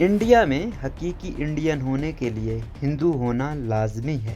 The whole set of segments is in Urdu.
انڈیا میں حقیقی انڈین ہونے کے لیے ہندو ہونا لازمی ہے۔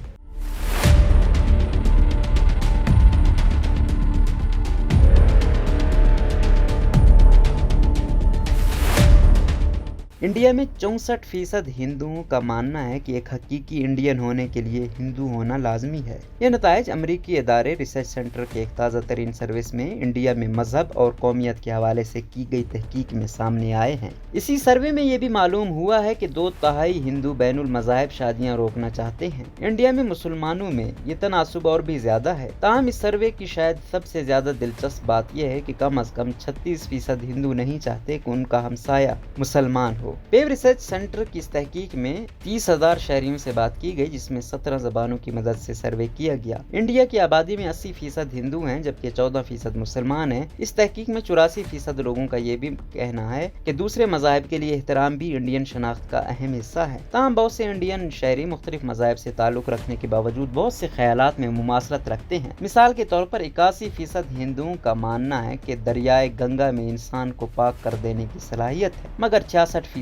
انڈیا میں 64% ہندوؤں کا ماننا ہے کہ ایک حقیقی انڈین ہونے کے لیے ہندو ہونا لازمی ہے۔ یہ نتائج امریکی ادارے ریسرچ سینٹر کے ایک تازہ ترین سروس میں انڈیا میں مذہب اور قومیت کے حوالے سے کی گئی تحقیق میں سامنے آئے ہیں۔ اسی سروے میں یہ بھی معلوم ہوا ہے کہ 2/3 ہندو بین المذاہب شادیاں روکنا چاہتے ہیں۔ انڈیا میں مسلمانوں میں یہ تناسب اور بھی زیادہ ہے۔ تاہم اس سروے کی شاید سب سے زیادہ دلچسپ بات یہ ہے کہ کم از کم 36% ہندو نہیں چاہتے کہ ان کا ہمسایہ مسلمان ہو۔ پیو ریسرچ سینٹر کی اس تحقیق میں 30,000 شہریوں سے بات کی گئی، جس میں 17 زبانوں کی مدد سے سروے کیا گیا۔ انڈیا کی آبادی میں 80% ہندو ہیں جبکہ 14% مسلمان ہیں۔ اس تحقیق میں 84% لوگوں کا یہ بھی کہنا ہے کہ دوسرے مذاہب کے لیے احترام بھی انڈین شناخت کا اہم حصہ ہے۔ تاہم بہت سے انڈین شہری مختلف مذاہب سے تعلق رکھنے کے باوجود بہت سے خیالات میں مماثلت رکھتے ہیں۔ مثال کے طور پر 81% ہندوؤں کا ماننا ہے کہ دریائے گنگا میں انسان کو پاک کر دینے کی صلاحیت ہے، مگر 66%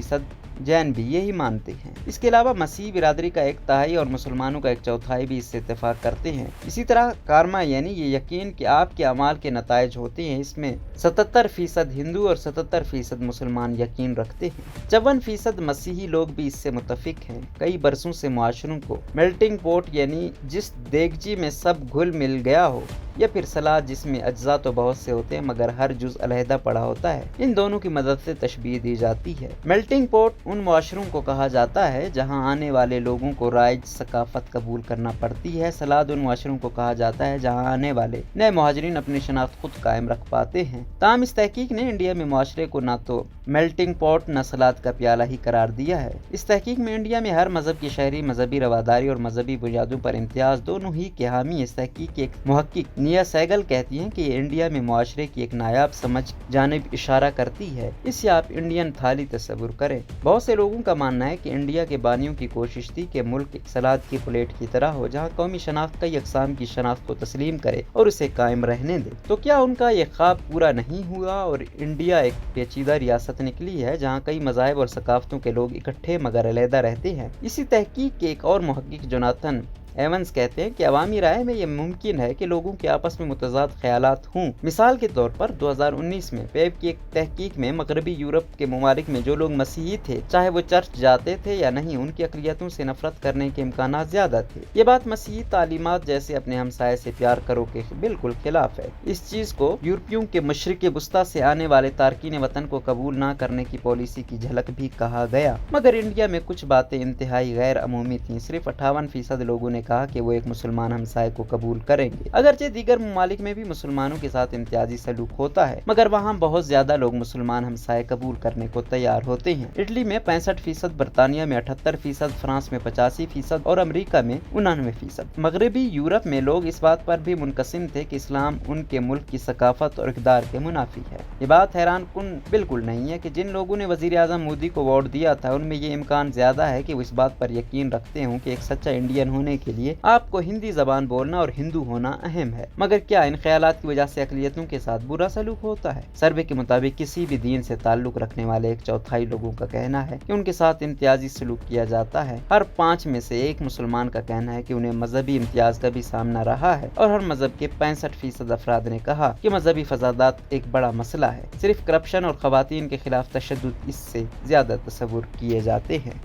جین بھی یہی مانتے ہیں۔ اس کے علاوہ مسیحی برادری کا 1/3 اور مسلمانوں کا 1/4 بھی اس سے اتفاق کرتے ہیں۔ اسی طرح کارما یعنی یہ یقین کہ آپ کے اعمال کے نتائج ہوتے ہیں، اس میں 77% ہندو اور 77% مسلمان یقین رکھتے ہیں۔ 54% مسیحی لوگ بھی اس سے متفق ہیں۔ کئی برسوں سے معاشروں کو میلٹنگ پوٹ یعنی جس دیگچی میں سب گھل مل گیا ہو، یا پھر سلاد جس میں اجزاء تو بہت سے ہوتے ہیں مگر ہر جز علیحدہ پڑا ہوتا ہے، ان دونوں کی مدد سے تشبیہ دی جاتی ہے۔ میلٹنگ پوٹ ان معاشروں کو کہا جاتا ہے جہاں آنے والے لوگوں کو رائج ثقافت قبول کرنا پڑتی ہے۔ سلاد ان معاشروں کو کہا جاتا ہے جہاں آنے والے نئے مہاجرین اپنی شناخت خود قائم رکھ پاتے ہیں۔ تاہم اس تحقیق نے انڈیا میں معاشرے کو نہ تو میلٹنگ پوٹ نہ سلاد کا پیالہ ہی قرار دیا ہے۔ اس تحقیق میں انڈیا میں ہر مذہب کے شہری مذہبی رواداری اور مذہبی بنیادوں پر امتیاز دونوں ہی کے حامی۔ اس تحقیق کے ایک محقق نیا سہگل کہتی ہیں کہ یہ انڈیا میں معاشرے کی ایک نایاب سمجھ جانب اشارہ کرتی ہے۔ اس سے آپ انڈین تھالی تصور کریں۔ بہت سے لوگوں کا ماننا ہے کہ انڈیا کے بانیوں کی کوشش تھی کہ ملک ایک سلاد کی پلیٹ کی طرح ہو، جہاں قومی شناخت کئی اقسام کی شناخت کو تسلیم کرے اور اسے قائم رہنے دے۔ تو کیا ان کا یہ خواب پورا نہیں ہوا اور انڈیا ایک پیچیدہ ریاست نکلی ہے جہاں کئی مذاہب اور ثقافتوں کے لوگ اکٹھے مگر علیحدہ رہتے ہیں؟ اسی تحقیق کے ایک اور محقق جوناتھن ایونز کہتے ہیں کہ عوامی رائے میں یہ ممکن ہے کہ لوگوں کے آپس میں متضاد خیالات ہوں۔ مثال کے طور پر 2019 میں پیو کی ایک تحقیق میں مغربی یورپ کے ممالک میں جو لوگ مسیحی تھے، چاہے وہ چرچ جاتے تھے یا نہیں، ان کی اقلیتوں سے نفرت کرنے کے امکانات زیادہ تھے۔ یہ بات مسیحی تعلیمات جیسے اپنے ہمسائے سے پیار کرو کے بالکل خلاف ہے۔ اس چیز کو یورپیوں کے مشرق وسطیٰ سے آنے والے تارکین وطن کو قبول نہ کرنے کی پالیسی کی جھلک بھی کہا گیا۔ مگر انڈیا میں کچھ باتیں انتہائی غیر عمومی تھیں۔ صرف 58% لوگوں نے کہا کہ وہ ایک مسلمان ہمسائے کو قبول کریں گے۔ اگرچہ دیگر ممالک میں بھی مسلمانوں کے ساتھ امتیازی سلوک ہوتا ہے، مگر وہاں بہت زیادہ لوگ مسلمان ہمسائے قبول کرنے کو تیار ہوتے ہیں۔ اٹلی میں 65%، برطانیہ میں 78%، فرانس میں 85% اور امریکہ میں 99%۔ مغربی یورپ میں لوگ اس بات پر بھی منقسم تھے کہ اسلام ان کے ملک کی ثقافت اور اقدار کے منافی ہے۔ یہ بات حیران کن بالکل نہیں ہے کہ جن لوگوں نے وزیر اعظم مودی کو ووٹ دیا تھا، ان میں یہ امکان زیادہ ہے کہ وہ اس بات پر یقین رکھتے ہوں کہ ایک سچا انڈین ہونے کے لیے آپ کو ہندی زبان بولنا اور ہندو ہونا اہم ہے۔ مگر کیا ان خیالات کی وجہ سے اقلیتوں کے ساتھ برا سلوک ہوتا ہے؟ سروے کے مطابق کسی بھی دین سے تعلق رکھنے والے 1/4 لوگوں کا کہنا ہے کہ ان کے ساتھ امتیازی سلوک کیا جاتا ہے۔ ہر 5 میں سے 1 مسلمان کا کہنا ہے کہ انہیں مذہبی امتیاز کا بھی سامنا رہا ہے، اور ہر مذہب کے 65% افراد نے کہا کہ مذہبی فسادات ایک بڑا مسئلہ ہے۔ صرف کرپشن اور خواتین کے خلاف تشدد اس سے زیادہ تصور کیے جاتے ہیں۔